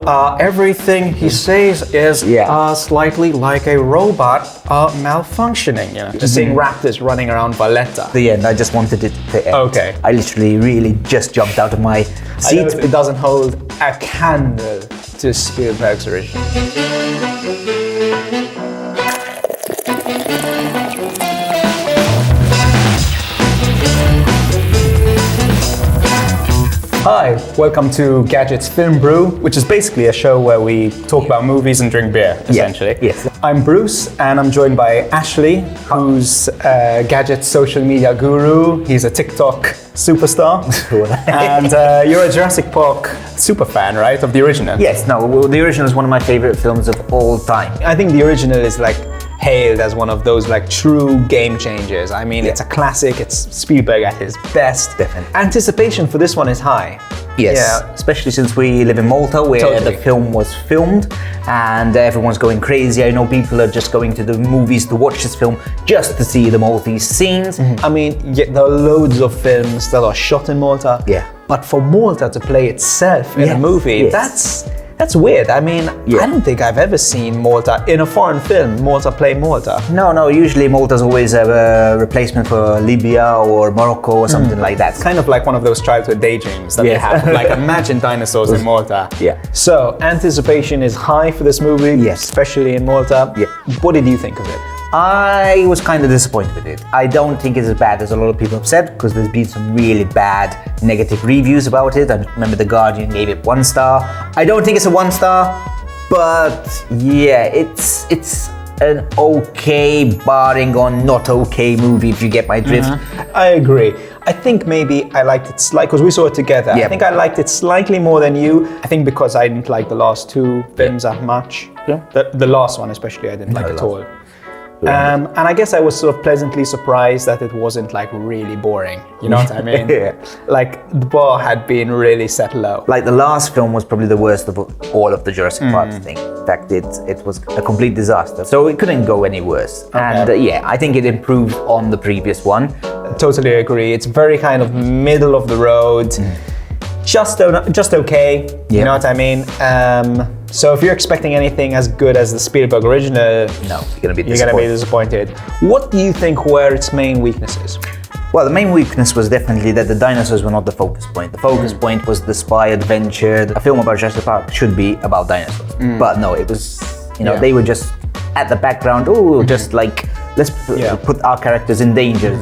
everything he says is slightly like a robot malfunctioning. You know, just seeing raptors running around Valletta. The end. I just wanted it to end. Okay. I literally, really just jumped out of my seat. It doesn't hold a candle to Spielberg's original. Hi, welcome to Gadgets Film Brew, which is basically a show where we talk about movies and drink beer, essentially. Yes. I'm Bruce, and I'm joined by Ashley, who's a Gadgets social media guru. He's a TikTok superstar. And you're a Jurassic Park super fan, right, of the original? Yes, no, the original is one of my favorite films of all time. I think the original is like hailed as one of those like true game changers. I mean, it's a classic, it's Spielberg at his best. Definitely. Anticipation for this one is high. Yes, Yeah. especially since we live in Malta where the film was filmed and everyone's going crazy. I know people are just going to the movies to watch this film just to see the Maltese scenes. I mean, there are loads of films that are shot in Malta. Yeah. But for Malta to play itself in a movie, that's weird. I mean, I don't think I've ever seen Malta in a foreign film, Malta play Malta. No, usually Malta's always a replacement for Libya or Morocco or something like that. It's kind of like one of those childhood daydreams that we have. Like, imagine dinosaurs in Malta. Yeah. So, anticipation is high for this movie, especially in Malta. Yeah. What did you think of it? I was kind of disappointed with it. I don't think it's as bad as a lot of people have said, because there's been some really bad negative reviews about it. I remember The Guardian gave it 1 star. I don't think it's a 1 star, but yeah, it's an okay, barring on not okay movie, if you get my drift. I agree. I think maybe I liked it slightly, because we saw it together. I think I liked it slightly more than you. I think because I didn't like the last 2 films that much. Yeah. The last one especially I didn't like at all. And I guess I was sort of pleasantly surprised that it wasn't like really boring. You know what I mean? Like the bar had been really set low. Like the last film was probably the worst of all of the Jurassic Park thing. In fact, it was a complete disaster. So it couldn't go any worse. And I think it improved on the previous one. Totally agree. It's very kind of middle of the road. Just okay. You know what I mean? So if you're expecting anything as good as the Spielberg original, no, you're gonna be disappointed. What do you think were its main weaknesses? Well, the main weakness was definitely that the dinosaurs were not the focus point. The focus point was the spy adventure. A film about Jurassic Park should be about dinosaurs. But no, it was, they were just at the background. Oh, just like, let's put our characters in danger.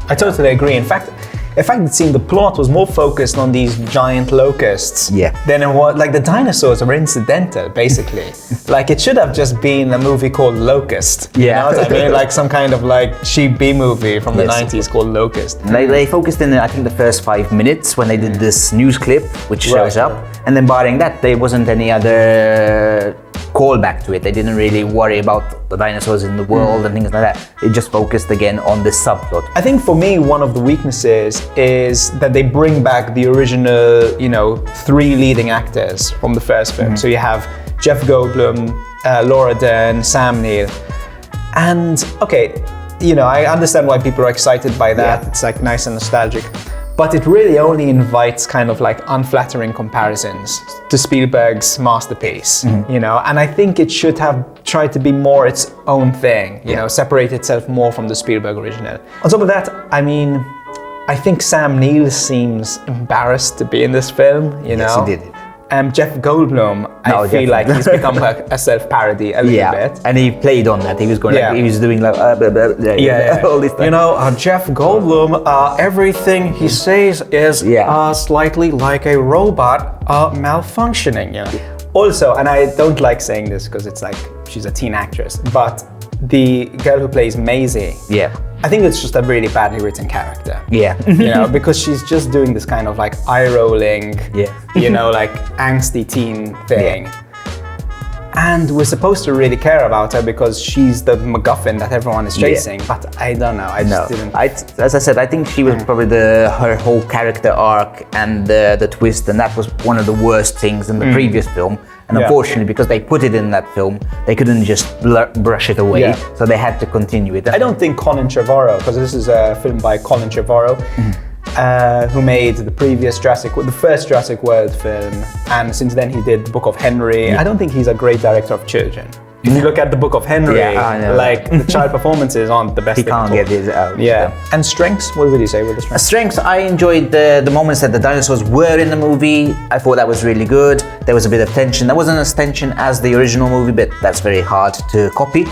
I totally agree. In fact, it seemed the plot was more focused on these giant locusts than it was, like the dinosaurs were incidental, basically. Like it should have just been a movie called Locust. You know what I mean? Like some kind of like cheap B movie from the 90s called Locust. They focused in, I think, the first 5 minutes when they did this news clip, which shows up. And then barring that, there wasn't any other callback to it. They didn't really worry about the dinosaurs in the world and things like that. They just focused again on the subplot. I think for me, one of the weaknesses is that they bring back the original, 3 leading actors from the first film. So you have Jeff Goldblum, Laura Dern, Sam Neill. And I understand why people are excited by that. It's like nice and nostalgic. But it really only invites kind of like unflattering comparisons to Spielberg's masterpiece, and I think it should have tried to be more its own thing, separate itself more from the Spielberg original. On top of that, I mean, I think Sam Neill seems embarrassed to be in this film, Yes, he did. Jeff Goldblum, I feel like he's become a self-parody a little bit. And he played on that. He was going he was doing like all this stuff. Jeff Goldblum, everything he says is slightly like a robot malfunctioning. Also, and I don't like saying this because it's like she's a teen actress, but the girl who plays Maisie, I think it's just a really badly written character. Because she's just doing this kind of like eye-rolling, like angsty teen thing. And we're supposed to really care about her because she's the MacGuffin that everyone is chasing. But I don't know, I just didn't. As I said, I think she was probably her whole character arc and the twist, and that was one of the worst things in the previous film. And unfortunately, because they put it in that film, they couldn't just brush it away. So they had to continue it. I don't think Colin Trevorrow, because this is a film by Colin Trevorrow, who made the first Jurassic World film, and since then he did Book of Henry. I don't think he's a great director of children. If you look at the Book of Henry, like the child performances aren't the best. He can't get it out. Yeah. And strengths? What would you say with the strengths? Strengths, I enjoyed the moments that the dinosaurs were in the movie. I thought that was really good. There was a bit of tension. There wasn't as tension as the original movie, but that's very hard to copy.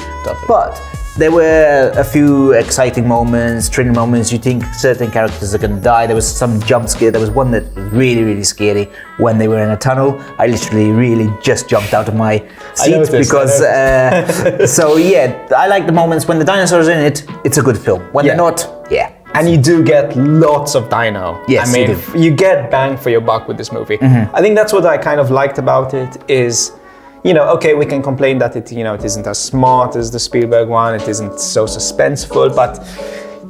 But there were a few exciting moments, thrilling moments. You think certain characters are going to die. There was some jump scare. There was one that was really, really scary when they were in a tunnel. I literally really just jumped out of my seat because... so yeah, I like the moments when the dinosaurs are in it. It's a good film. When they're not, And you do get lots of dino. Yes, I mean, you get bang for your buck with this movie. I think that's what I kind of liked about it is... okay, we can complain that it isn't as smart as the Spielberg one, it isn't so suspenseful, but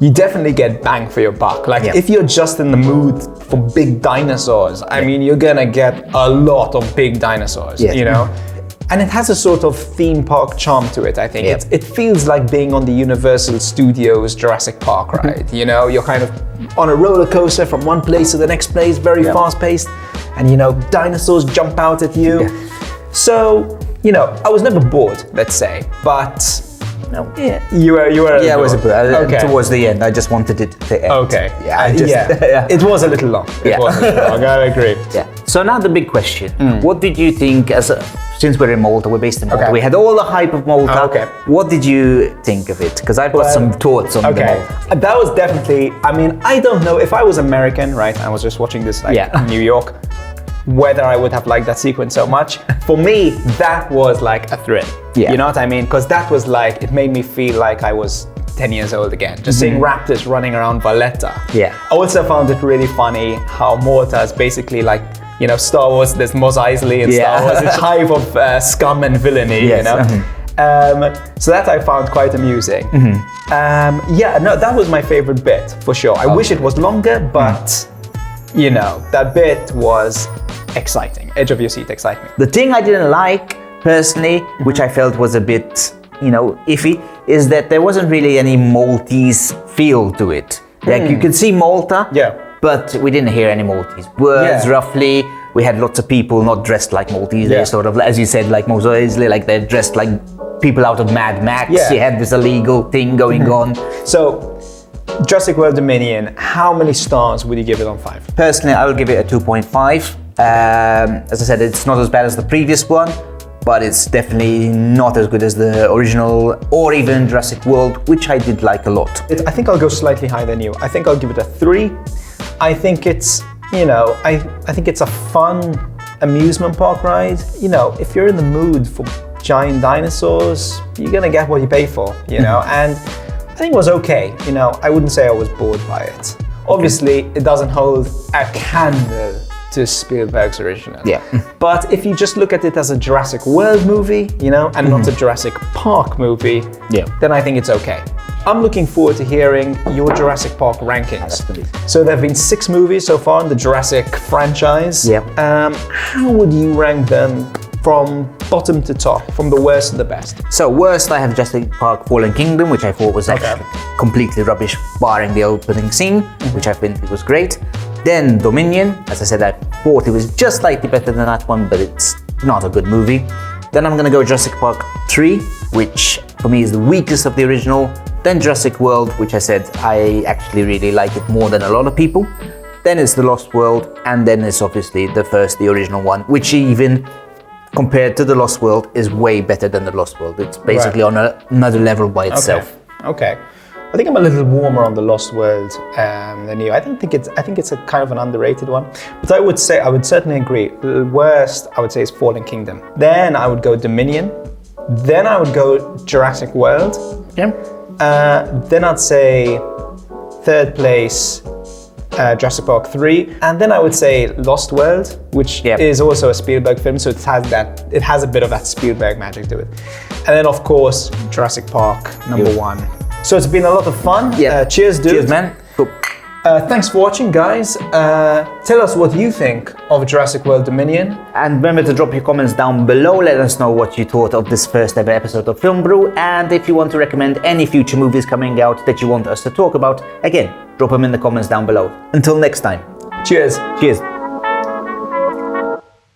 you definitely get bang for your buck. Like, if you're just in the mood for big dinosaurs, I mean, you're gonna get a lot of big dinosaurs, And it has a sort of theme park charm to it, I think. It feels like being on the Universal Studios Jurassic Park ride, You're kind of on a roller coaster from one place to the next place, very fast-paced, and, dinosaurs jump out at you. So, I was never bored, let's say, but you were. Yeah, I was a bit. Towards the end, I just wanted it to end. Okay. It was a little long. It was a little long. I agree. Yeah. So now the big question: what did you think? Since we're in Malta, we're based in Malta. We had all the hype of Malta. What did you think of it? Because I've got some thoughts on the Malta. That was definitely. I mean, I don't know if I was American, right? I was just watching this in New York. Whether I would have liked that sequence so much. For me, that was like a thrill. You know what I mean? Because that was like, it made me feel like I was 10 years old again. Just seeing raptors running around Valletta. I also found it really funny how Malta is basically like, Star Wars, there's Mos Eisley in Star Wars. It's hive of scum and villainy, So that I found quite amusing. That was my favorite bit, for sure. I wish it was longer, but, that bit was exciting, edge of your seat excitement. The thing I didn't like personally, which I felt was a bit, iffy, is that there wasn't really any Maltese feel to it. Like you could see Malta, but we didn't hear any Maltese words roughly. We had lots of people not dressed like Maltese. They're sort of, as you said, like Mos Eisley, like they're dressed like people out of Mad Max. You had this illegal thing going on. So, Jurassic World Dominion, how many stars would you give it on 5? Personally, I will give it a 2.5. As I said, it's not as bad as the previous one, but it's definitely not as good as the original or even Jurassic World, which I did like a lot. I think I'll go slightly higher than you. I think I'll give it a 3. I think it's, I think it's a fun amusement park ride. If you're in the mood for giant dinosaurs, you're gonna get what you pay for, and I think it was okay. I wouldn't say I was bored by it. Obviously, it doesn't hold a candle to Spielberg's original. But if you just look at it as a Jurassic World movie, and not a Jurassic Park movie, then I think it's okay. I'm looking forward to hearing your Jurassic Park rankings. So there have been 6 movies so far in the Jurassic franchise. How would you rank them from bottom to top, from the worst to the best? So worst, I have Jurassic Park Fallen Kingdom, which I thought was actually completely rubbish, barring the opening scene, which I think was great. Then Dominion, as I said, I thought it was just slightly better than that one, but it's not a good movie. Then I'm gonna go Jurassic Park 3, which for me is the weakest of the original. Then Jurassic World, which I said I actually really like it more than a lot of people. Then it's The Lost World, and then it's obviously the original one, which even compared to The Lost World is way better than The Lost World. It's basically on another level by itself. Okay. I think I'm a little warmer on The Lost World than you. I think it's a kind of an underrated one. But I would certainly agree. The worst, I would say, is Fallen Kingdom. Then I would go Dominion. Then I would go Jurassic World. Then I'd say third place, Jurassic Park 3, and then I would say Lost World, which is also a Spielberg film, so it has a bit of that Spielberg magic to it. And then of course Jurassic Park number 1. So it's been a lot of fun. Cheers, dude. Cheers, man. Cool. Thanks for watching, guys. Tell us what you think of Jurassic World Dominion. And remember to drop your comments down below. Let us know what you thought of this first ever episode of Film Brew. And if you want to recommend any future movies coming out that you want us to talk about, again, drop them in the comments down below. Until next time. Cheers. Cheers.